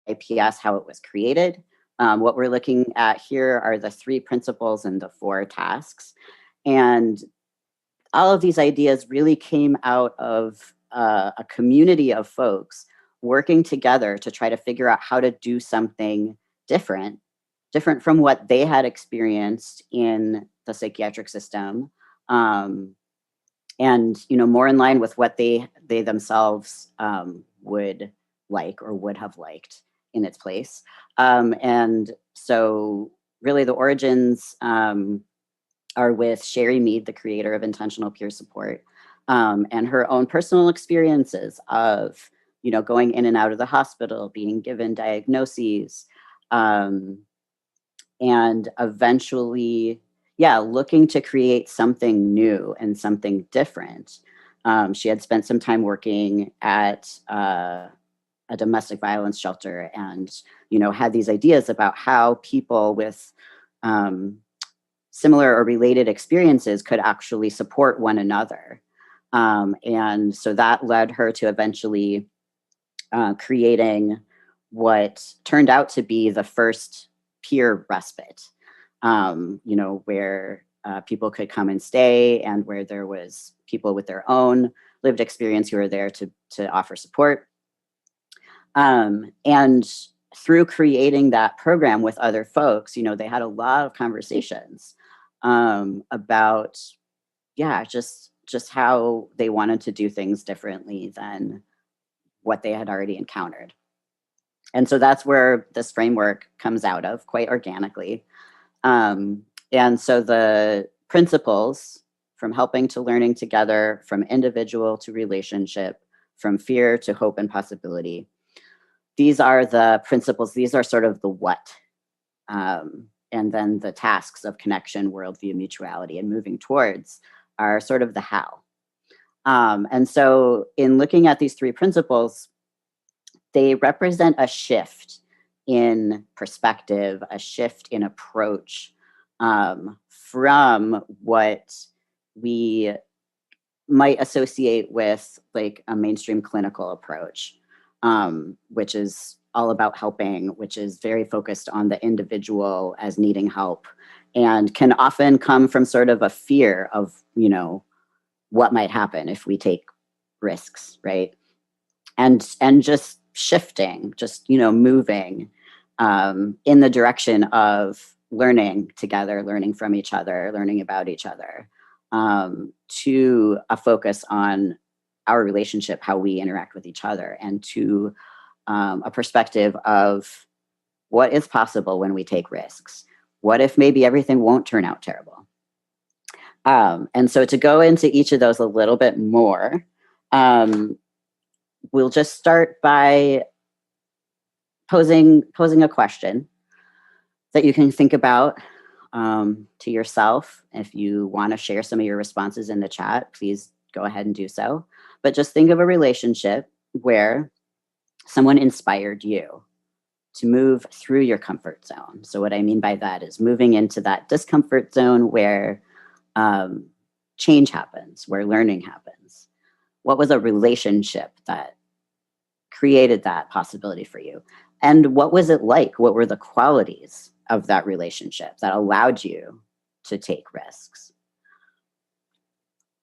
IPS, how it was created. What we're looking at here are the 3 principles and the 4 tasks. And all of these ideas really came out of a community of folks working together to try to figure out how to do something different, different from what they had experienced in the psychiatric system, and more in line with what they themselves would like or would have liked in its place. And so really the origins are with Sherry Mead, the creator of Intentional Peer Support, and her own personal experiences of, going in and out of the hospital, being given diagnoses, and eventually, looking to create something new and something different. She had spent some time working at a domestic violence shelter and, had these ideas about how people with similar or related experiences could actually support one another. And so that led her to eventually creating what turned out to be the first peer respite, where people could come and stay, and where there was people with their own lived experience who were there to offer support. And through creating that program with other folks, they had a lot of conversations about, just how they wanted to do things differently than what they had already encountered. And so that's where this framework comes out of, quite organically. And so the principles, from helping to learning together, from individual to relationship, from fear to hope and possibility, these are the principles. These are sort of the what. And then the tasks of connection, worldview, mutuality, and moving towards are sort of the how. And so in looking at these 3 principles, they represent a shift in perspective, a shift in approach, from what we might associate with like a mainstream clinical approach, which is all about helping, which is very focused on the individual as needing help, and can often come from sort of a fear of, what might happen if we take risks, right? And just shifting, just, moving in the direction of learning together, learning from each other, learning about each other, to a focus on our relationship, how we interact with each other, and to a perspective of what is possible when we take risks. What if maybe everything won't turn out terrible? And so to go into each of those a little bit more, we'll just start by posing a question that you can think about to yourself. If you want to share some of your responses in the chat, please go ahead and do so. But just think of a relationship where someone inspired you to move through your comfort zone. So what I mean by that is moving into that discomfort zone where change happens, where learning happens. What was a relationship that created that possibility for you? And what was it like? What were the qualities of that relationship that allowed you to take risks?